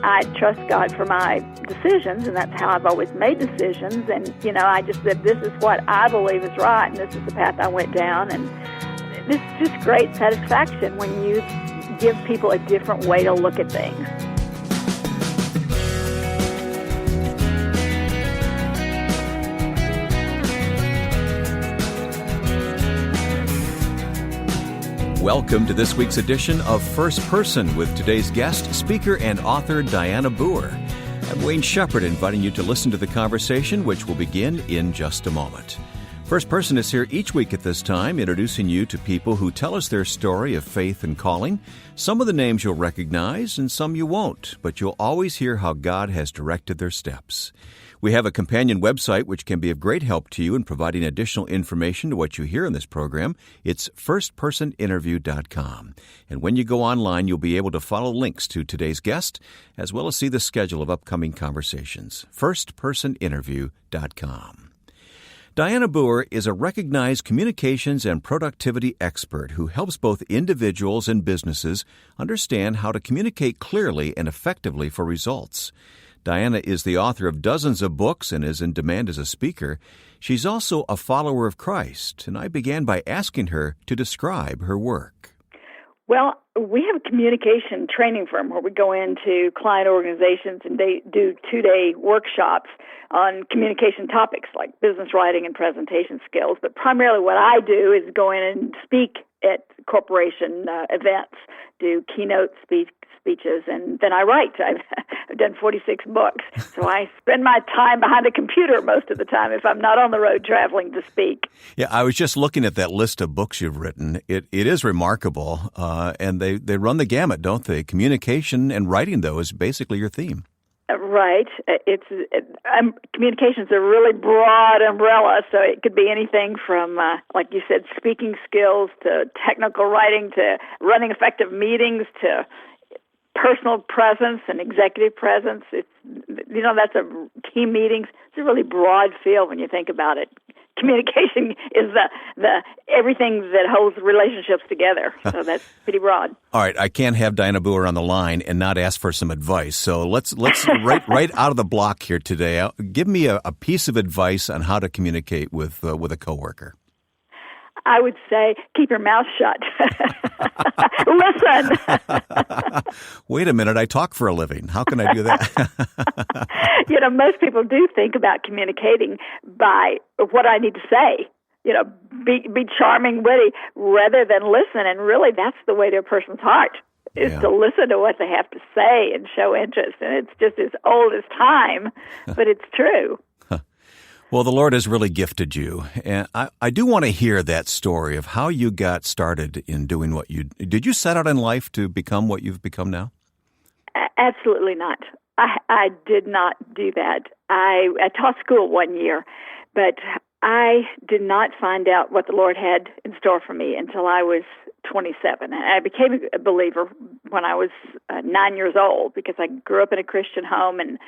I trust God for my decisions, and that's how I've always made decisions. And, I just said, this is what I believe is right, and this is the path I went down. And this is just great satisfaction when you give people a different way to look at things. Welcome to this week's edition of First Person with today's guest, speaker and author Dianna Booher. I'm Wayne Shepherd, inviting you to listen to the conversation, which will begin in just a moment. First Person is here each week at this time, introducing you to people who tell us their story of faith and calling. Some of the names you'll recognize and some you won't, but you'll always hear how God has directed their steps. We have a companion website which can be of great help to you in providing additional information to what you hear in this program. It's firstpersoninterview.com. And when you go online, you'll be able to follow links to today's guest, as well as see the schedule of upcoming conversations. firstpersoninterview.com. Dianna Booher is a recognized communications and productivity expert who helps both individuals and businesses understand how to communicate clearly and effectively for results. Dianna is the author of dozens of books and is in demand as a speaker. She's also a follower of Christ, and I began by asking her to describe her work. Well, we have a communication training firm where we go into client organizations and they do 2-day workshops on communication topics like business writing and presentation skills. But primarily what I do is go in and speak at corporation events, do keynote speeches, and then I write. I've done 46 books, so I spend my time behind a computer most of the time if I'm not on the road traveling to speak. Yeah, I was just looking at that list of books you've written. It is remarkable, and they run the gamut, don't they? Communication and writing, though, is basically your theme. Right. Communication's a really broad umbrella, so it could be anything from, like you said, speaking skills to technical writing to running effective meetings to personal presence and executive presence. That's a team meetings. It's a really broad field when you think about it. Communication is the everything that holds relationships together. So that's pretty broad. All right, I can't have Dianna Booher on the line and not ask for some advice. So let's right out of the block here today. Give me a piece of advice on how to communicate with a coworker. I would say keep your mouth shut. Listen. Wait a minute, I talk for a living. How can I do that? Most people do think about communicating by what I need to say. Be charming, witty, rather than listen. And really, that's the way to a person's heart, is to listen to what they have to say and show interest. And it's just as old as time, but it's true. Well, the Lord has really gifted you, and I do want to hear that story of how you got started in doing what you did. You set out in life to become what you've become now? Absolutely not. I did not do that. I taught school 1 year, but I did not find out what the Lord had in store for me until I was 27. And I became a believer when I was 9 years old because I grew up in a Christian home and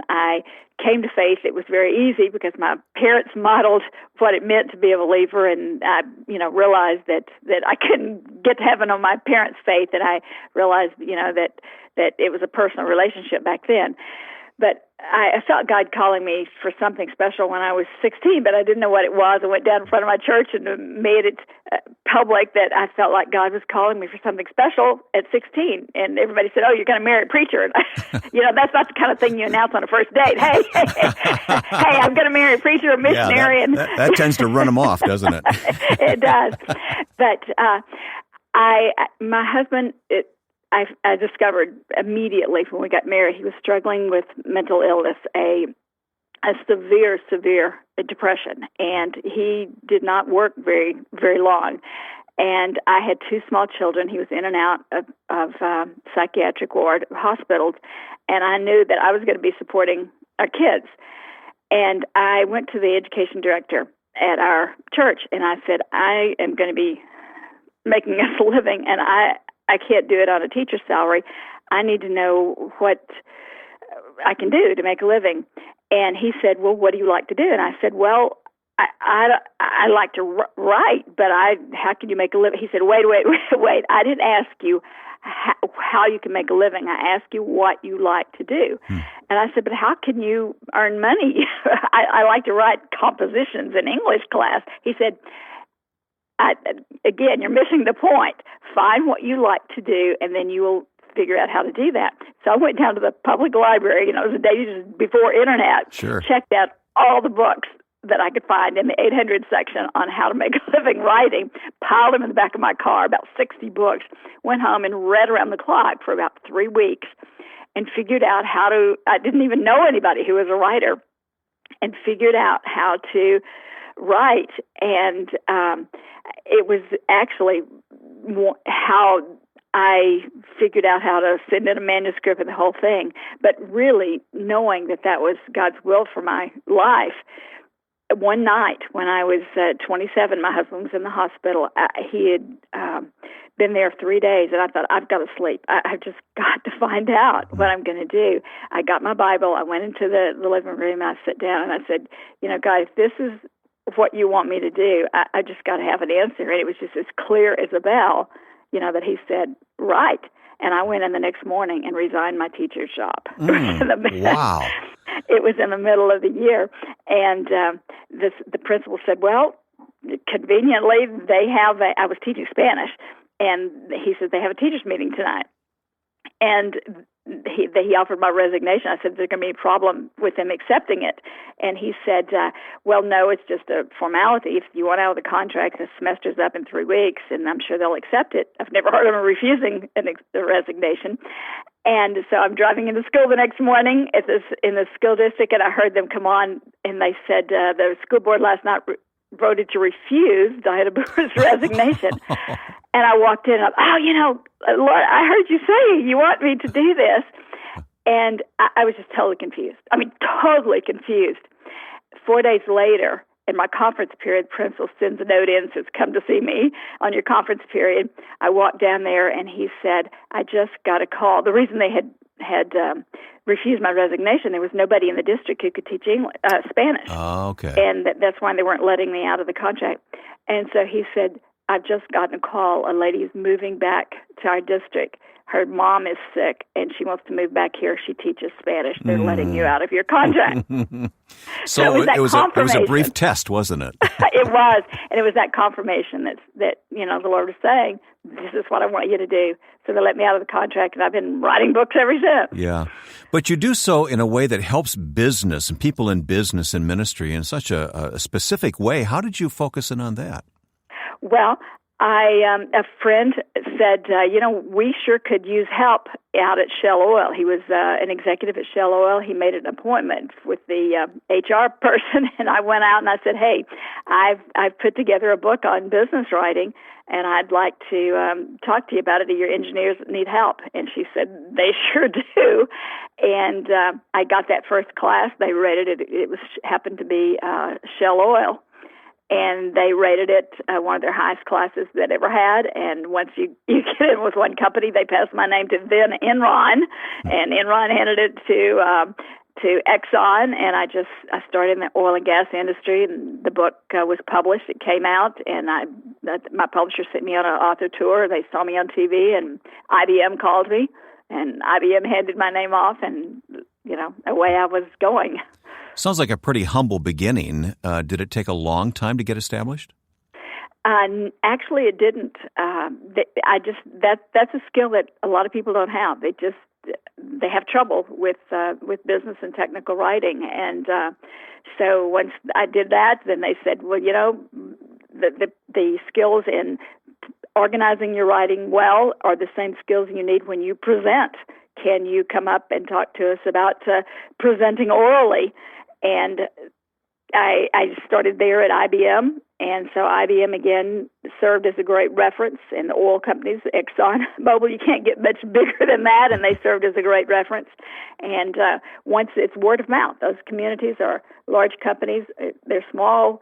I came to faith. It was very easy because my parents modeled what it meant to be a believer, and I realized that I couldn't get to heaven on my parents' faith, and I realized that it was a personal relationship back then. But I felt God calling me for something special when I was 16, but I didn't know what it was. I went down in front of my church and made it public that I felt like God was calling me for something special at 16. And everybody said, "Oh, you're going to marry a preacher." And that's not the kind of thing you announce on a first date. Hey, I'm going to marry a preacher, a missionary. Yeah, that tends to run them off, doesn't it? It does. But my husband, I discovered immediately when we got married, he was struggling with mental illness, a severe depression, and he did not work very, very long. And I had 2 small children. He was in and out of psychiatric ward hospitals, and I knew that I was going to be supporting our kids. And I went to the education director at our church, and I said, I am going to be making us a living, and I can't do it on a teacher's salary. I need to know what I can do to make a living. And he said, well, what do you like to do? And I said, well, I like to write, but how can you make a living? He said, wait. I didn't ask you how you can make a living. I asked you what you like to do. And I said, but how can you earn money? I like to write compositions in English class. He said, again, you're missing the point. Find what you like to do, and then you will figure out how to do that. So I went down to the public library, it was the days before internet, checked out all the books that I could find in the 800 section on how to make a living writing, piled them in the back of my car, about 60 books, went home and read around the clock for about 3 weeks and figured out I didn't even know anybody who was a writer, and figured out how to write. And it was actually how I figured out how to send in a manuscript and the whole thing, but really knowing that was God's will for my life. One night when I was 27, my husband was in the hospital. He had been there 3 days, and I thought, I've got to sleep. I've just got to find out what I'm going to do. I got my Bible. I went into the living room. I sat down, and I said, God, if this is what you want me to do, I just got to have an answer. And it was just as clear as a bell, that he said, right. And I went in the next morning and resigned my teacher's job. Wow. It was in the middle of the year. And the principal said, well, conveniently, I was teaching Spanish, and he said, they have a teacher's meeting tonight. And he offered my resignation. I said, is there going to be a problem with him accepting it? And he said, well, no, it's just a formality. If you want out of the contract, the semester's up in 3 weeks, and I'm sure they'll accept it. I've never heard of him refusing the resignation. And so I'm driving into school the next morning in the school district, and I heard them come on, and they said the school board last night voted to refuse Dianna Booher's resignation. And I walked in, and Lord, I heard you say you want me to do this. And I was just totally confused. Totally confused. 4 days later, in my conference period, principal sends a note in, says, come to see me on your conference period. I walked down there, and he said, I just got a call. The reason they had refused my resignation, there was nobody in the district who could teach Spanish. Oh, okay. And that's why they weren't letting me out of the contract. And so he said, I've just gotten a call. A lady is moving back to our district. Her mom is sick, and she wants to move back here. She teaches Spanish. They're letting you out of your contract. So it was a brief test, wasn't it? It was, and it was that confirmation that the Lord was saying, this is what I want you to do. So they let me out of the contract, and I've been writing books ever since. Yeah, but you do so in a way that helps business and people in business and ministry in such a specific way. How did you focus in on that? Well, a friend said, we sure could use help out at Shell Oil. He was an executive at Shell Oil. He made an appointment with the HR person, and I went out and I said, hey, I've put together a book on business writing, and I'd like to talk to you about it. Do your engineers need help? And she said, they sure do. And I got that first class. They rated it. It happened to be Shell Oil. And they rated it one of their highest classes that ever had. And once you get in with one company, they passed my name to then Enron, and Enron handed it to Exxon. And I started in the oil and gas industry. And the book was published. It came out, and my publisher sent me on an author tour. They saw me on TV, and IBM called me, and IBM handed my name off, and away I was going. Sounds like a pretty humble beginning. Did it take a long time to get established? Actually, it didn't. That's a skill that a lot of people don't have. They have trouble with business and technical writing, and so once I did that, then they said, well, the skills in organizing your writing well are the same skills you need when you present. Can you come up and talk to us about presenting orally? And I started there at IBM, and so IBM again served as a great reference, and the oil companies, Exxon Mobil, you can't get much bigger than that, and they served as a great reference. And once it's word of mouth, those communities are large companies, they're small,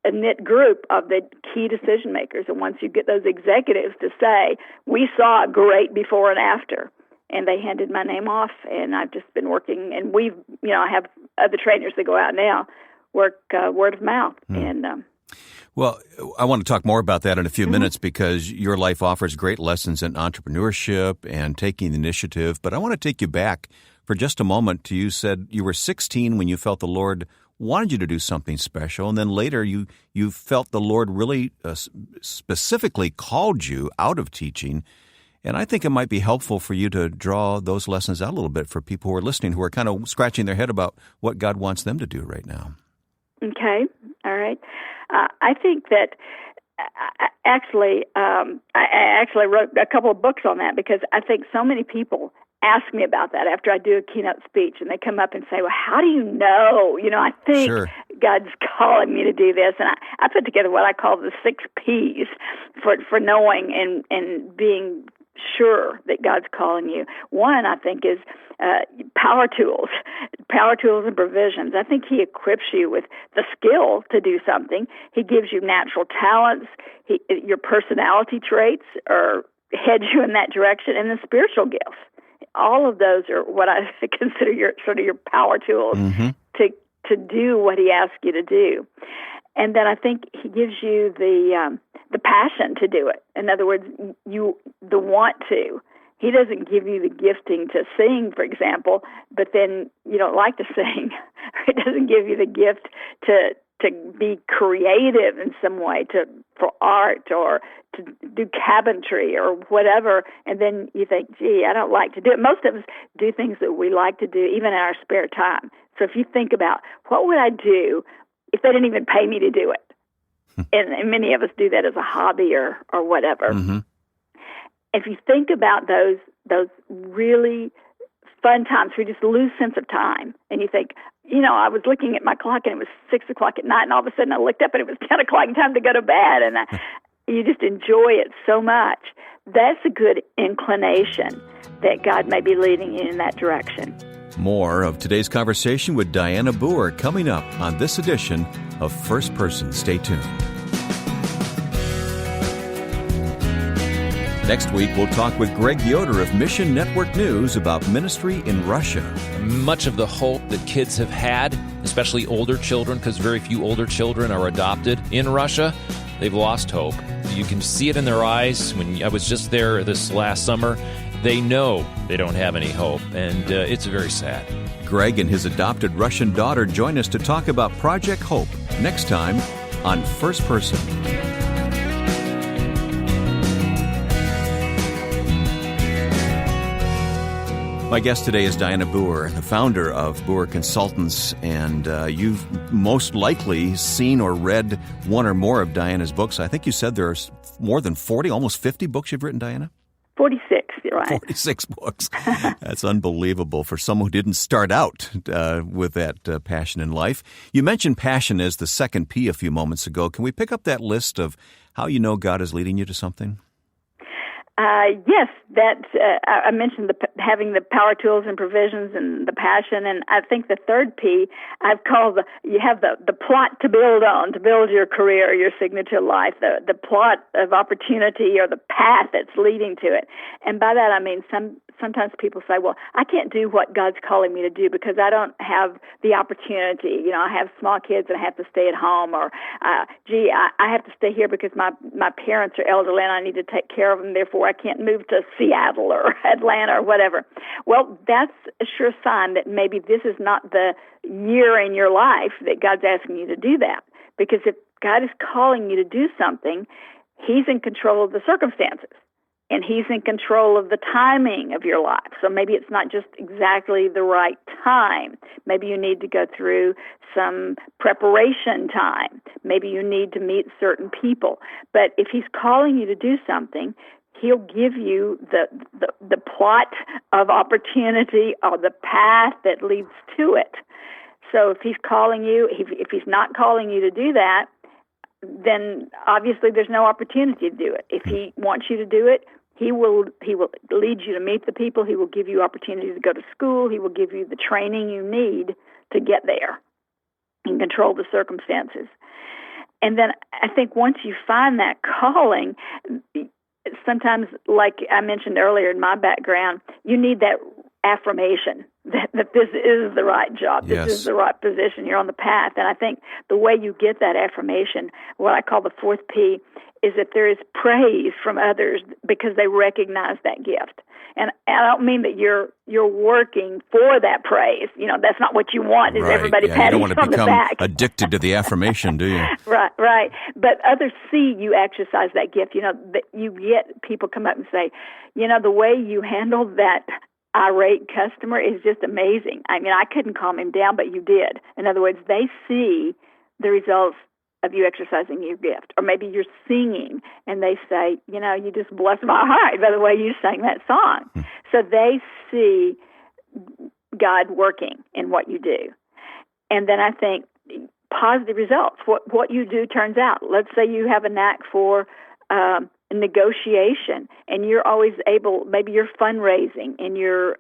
a knit group of the key decision makers, and once you get those executives to say, we saw a great before and after, and they handed my name off, and I've just been working, and I have other trainers that go out now. work word of mouth. And well, I want to talk more about that in a few minutes because your life offers great lessons in entrepreneurship and taking the initiative. But I want to take you back for just a moment to you said you were 16 when you felt the Lord wanted you to do something special, and then later you felt the Lord really specifically called you out of teaching. And I think it might be helpful for you to draw those lessons out a little bit for people who are listening, who are kind of scratching their head about what God wants them to do right now. Okay, all right. I think that I actually wrote a couple of books on that because I think so many people ask me about that after I do a keynote speech, and they come up and say, well, how do you know? I think God's calling me to do this. And I put together what I call the 6 Ps for knowing and being sure that God's calling you. One, I think, is power tools and provisions. I think He equips you with the skill to do something. He gives you natural talents. Your personality traits head you in that direction, and the spiritual gifts. All of those are what I consider your power tools to do what He asks you to do. And then I think He gives you the passion to do it. In other words, the want to. He doesn't give you the gifting to sing, for example, but then you don't like to sing. He doesn't give you the gift to be creative in some way, for art or to do cabinetry or whatever, and then you think, gee, I don't like to do it. Most of us do things that we like to do, even in our spare time. So if you think about, what would I do if they didn't even pay me to do it? And many of us do that as a hobby or whatever. If you think about those really fun times where you just lose sense of time, and you think, I was looking at my clock and it was 6 o'clock at night, and all of a sudden I looked up and it was 10 o'clock and time to go to bed, and you just enjoy it so much. That's a good inclination that God may be leading you in that direction. More of today's conversation with Dianna Booher coming up on this edition of First Person. Stay tuned. Next week, we'll talk with Greg Yoder of Mission Network News about ministry in Russia. Much of the hope that kids have had, especially older children, because very few older children are adopted in Russia, they've lost hope. You can see it in their eyes. When I was just there this last summer, they know they don't have any hope, and it's very sad. Greg and his adopted Russian daughter join us to talk about Project Hope next time on First Person. My guest today is Dianna Booher, the founder of Booher Consultants, and you've most likely seen or read one or more of Dianna's books. I think you said there are more than 40, almost 50 books you've written, Dianna? 46, you're right. 46 books. That's unbelievable for someone who didn't start out with that passion in life. You mentioned passion as the 2nd P a few moments ago. Can we pick up that list of how you know God is leading you to something? Yes, that I mentioned having the power tools and provisions and the passion, and I think the 3rd P I've called you have the plot to build on, to build your career, your signature life, the plot of opportunity or the path that's leading to it. And by that I mean sometimes people say, well, I can't do what God's calling me to do because I don't have the opportunity. I have small kids and I have to stay at home, or I have to stay here because my parents are elderly and I need to take care of them, therefore I can't move to Seattle or Atlanta or whatever. Well, that's a sure sign that maybe this is not the year in your life that God's asking you to do that. Because if God is calling you to do something, He's in control of the circumstances. And He's in control of the timing of your life. So maybe it's not just exactly the right time. Maybe you need to go through some preparation time. Maybe you need to meet certain people. But if He's calling you to do something, He'll give you the plot of opportunity or the path that leads to it. So if He's calling you, if He's not calling you to do that, then obviously there's no opportunity to do it. If He wants you to do it, He will lead you to meet the people. He will give you opportunities to go to school. He will give you the training you need to get there and control the circumstances. And then I think once you find that calling, sometimes, like I mentioned earlier in my background, you need that affirmation that this is the right job, this is the right position, you're on the path. And I think the way you get that affirmation, what I call the fourth P, is that there is praise from others because they recognize that gift. And I don't mean that you're working for that praise. That's not what you want, is everybody patting you on the back. You don't want to become addicted to the affirmation, do you? Right. But others see you exercise that gift. That you get people come up and say, the way you handled that irate customer is just amazing. I mean, I couldn't calm him down, but you did. In other words, they see the results of you exercising your gift. Or maybe you're singing and they say, you just blessed my heart by the way you sang that song. So they see God working in what you do. And then I think positive results, what you do turns out. Let's say you have a knack for negotiation and you're always able, maybe you're fundraising in your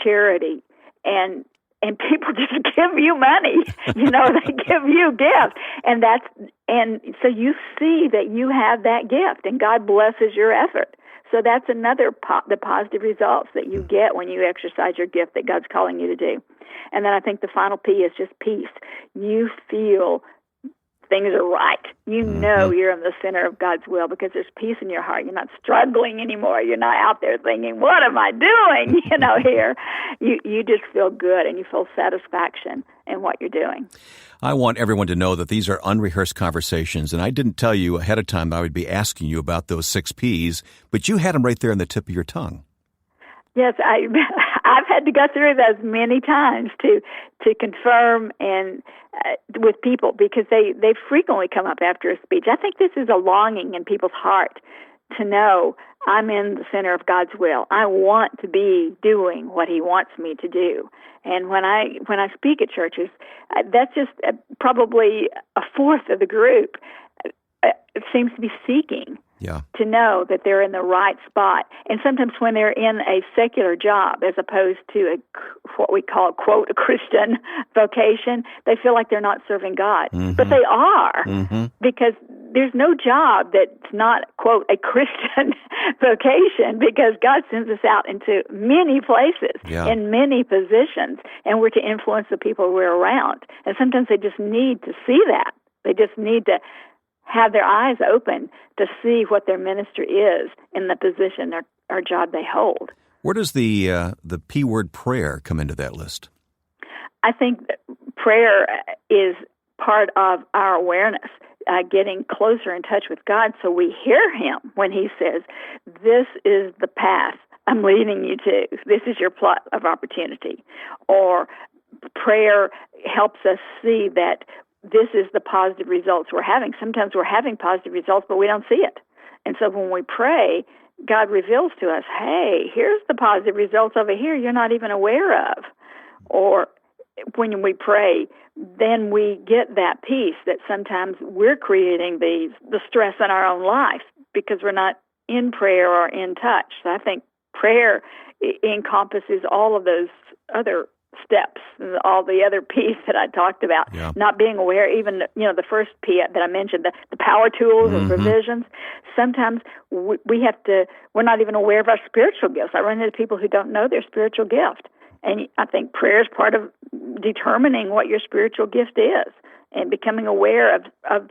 charity and people just give you money, they give you gifts. And so you see that you have that gift and God blesses your effort. So that's another the positive results that you get when you exercise your gift that God's calling you to do. And then I think the final P is just peace. You feel things are right. You know you're in the center of God's will because there's peace in your heart. You're not struggling anymore. You're not out there thinking, what am I doing, here. You just feel good and you feel satisfaction in what you're doing. I want everyone to know that these are unrehearsed conversations, and I didn't tell you ahead of time that I would be asking you about those 6 Ps, but you had them right there on the tip of your tongue. Yes, I've had to go through those many times to confirm and with people because they frequently come up after a speech. I think this is a longing in people's heart to know I'm in the center of God's will. I want to be doing what He wants me to do. And when I speak at churches, that's just probably a fourth of the group. It seems to be seeking. Yeah. To know that they're in the right spot. And sometimes when they're in a secular job as opposed to what we call, quote, a Christian vocation, they feel like they're not serving God. Mm-hmm. But they are because there's no job that's not, quote, a Christian vocation because God sends us out into many places, in many positions, and we're to influence the people we're around. And sometimes they just need to see that. They just need to have their eyes open to see what their ministry is in the position or job they hold. Where does the P word prayer come into that list? I think that prayer is part of our awareness, getting closer in touch with God so we hear Him when He says, this is the path I'm leading you to. This is your plot of opportunity. Or prayer helps us see that this is the positive results we're having. Sometimes we're having positive results, but we don't see it. And so when we pray, God reveals to us, hey, here's the positive results over here you're not even aware of. Or when we pray, then we get that peace that sometimes we're creating the stress in our own life because we're not in prayer or in touch. So I think prayer encompasses all of those other steps, all the other P's that I talked about, not being aware, even, the first P that I mentioned, the power tools and provisions. Sometimes we're not even aware of our spiritual gifts. I run into people who don't know their spiritual gift. And I think prayer is part of determining what your spiritual gift is and becoming aware of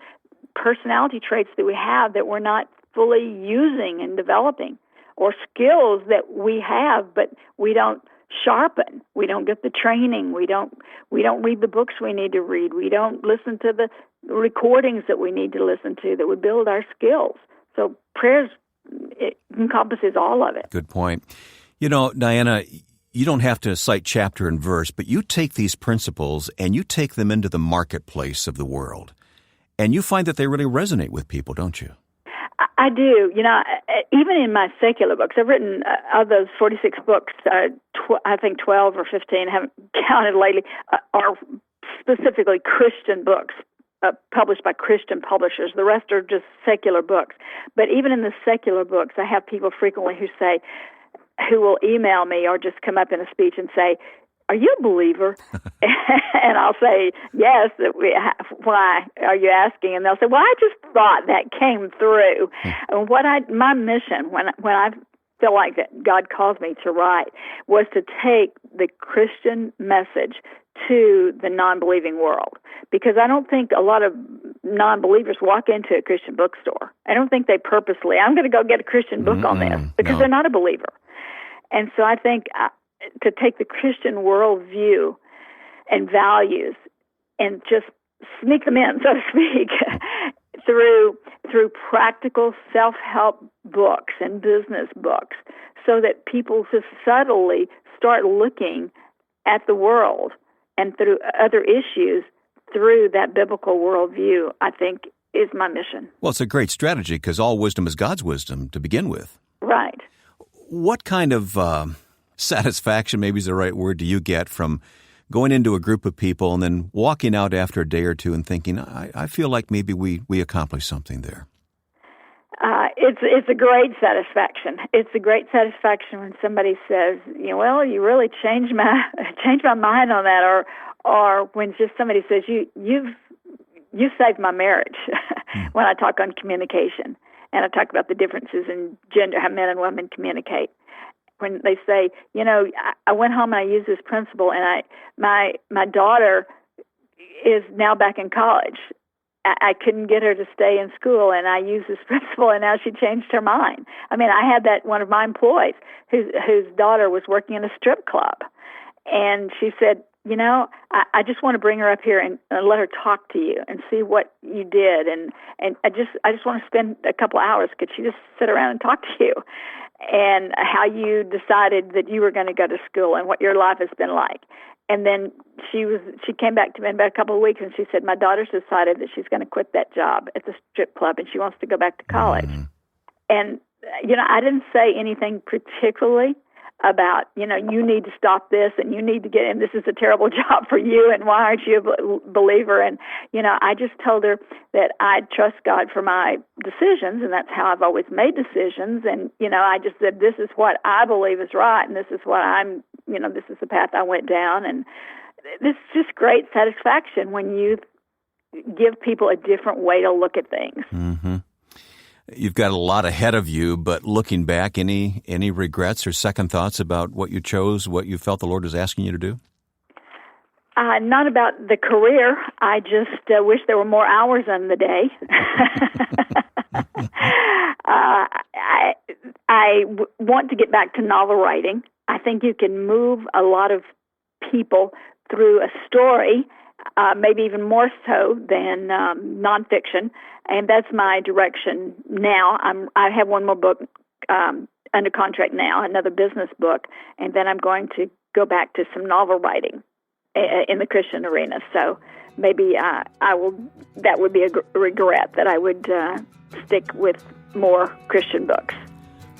personality traits that we have that we're not fully using and developing, or skills that we have but we don't sharpen. We don't get the training. We don't read the books we need to read. We don't listen to the recordings that we need to listen to that would build our skills. So prayer encompasses all of it. Good point. Dianna, you don't have to cite chapter and verse, but you take these principles and you take them into the marketplace of the world. And you find that they really resonate with people, don't you? I do. Even in my secular books, I've written of those 46 books, I think 12 or 15, I haven't counted lately, are specifically Christian books published by Christian publishers. The rest are just secular books. But even in the secular books, I have people frequently who will email me or just come up in a speech and say, are you a believer? And I'll say, yes. Why are you asking? And they'll say, well, I just thought that came through. And my mission when I've feel like that God calls me to write was to take the Christian message to the non-believing world, because I don't think a lot of non-believers walk into a Christian bookstore. I don't think they purposely, I'm going to go get a Christian book on this, because they're not a believer. And so I think to take the Christian worldview and values and just sneak them in, so to speak, through practical self-help books and business books, so that people just subtly start looking at the world and through other issues through that biblical worldview, I think is my mission. Well, it's a great strategy because all wisdom is God's wisdom to begin with. Right. What kind of satisfaction, maybe is the right word, do you get from going into a group of people and then walking out after a day or two and thinking, I feel like maybe we accomplished something there? It's a great satisfaction. It's a great satisfaction when somebody says, well, you really changed my mind on that, or when just somebody says, you saved my marriage. When I talk on communication and I talk about the differences in gender, how men and women communicate. When they say, I went home and I used this principle, and my daughter is now back in college. I couldn't get her to stay in school, and I used this principle, and now she changed her mind. I mean, I had that one of my employees whose daughter was working in a strip club, and she said, I just want to bring her up here and let her talk to you and see what you did, and I just want to spend a couple hours. Could she just sit around and talk to you, and how you decided that you were going to go to school and what your life has been like? And then she came back to me in about a couple of weeks, and she said, my daughter's decided that she's going to quit that job at the strip club, and she wants to go back to college. And, I didn't say anything particularly about, you need to stop this, and you need to get in, this is a terrible job for you, and why aren't you a believer? And, I just told her that I trust God for my decisions, and that's how I've always made decisions. And, I just said, this is what I believe is right, and this is what this is the path I went down. And this is just great satisfaction when you give people a different way to look at things. Mm-hmm. You've got a lot ahead of you, but looking back, any regrets or second thoughts about what you chose, what you felt the Lord was asking you to do? Not about the career. I just wish there were more hours in the day. I want to get back to novel writing. I think you can move a lot of people through a story, maybe even more so than nonfiction, and that's my direction now. I have one more book under contract now, another business book, and then I'm going to go back to some novel writing in the Christian arena. So maybe I will. That would be a regret that I would stick with more Christian books.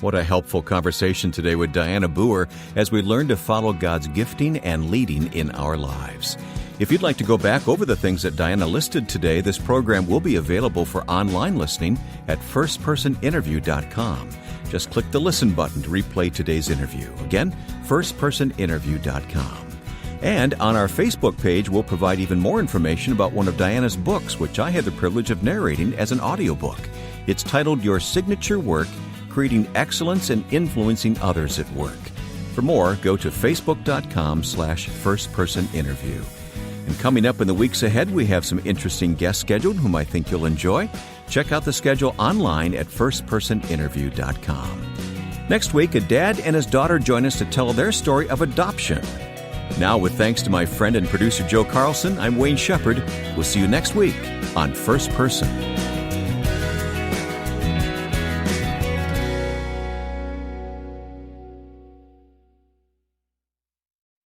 What a helpful conversation today with Dianna Booher as we learn to follow God's gifting and leading in our lives. If you'd like to go back over the things that Dianna listed today, this program will be available for online listening at firstpersoninterview.com. Just click the listen button to replay today's interview. Again, firstpersoninterview.com. And on our Facebook page, we'll provide even more information about one of Dianna's books, which I had the privilege of narrating as an audiobook. It's titled Your Signature Work, Creating Excellence and Influencing Others at Work. For more, go to facebook.com/firstpersoninterview. And coming up in the weeks ahead, we have some interesting guests scheduled whom I think you'll enjoy. Check out the schedule online at firstpersoninterview.com. Next week, a dad and his daughter join us to tell their story of adoption. Now, with thanks to my friend and producer Joe Carlson, I'm Wayne Shepherd. We'll see you next week on First Person.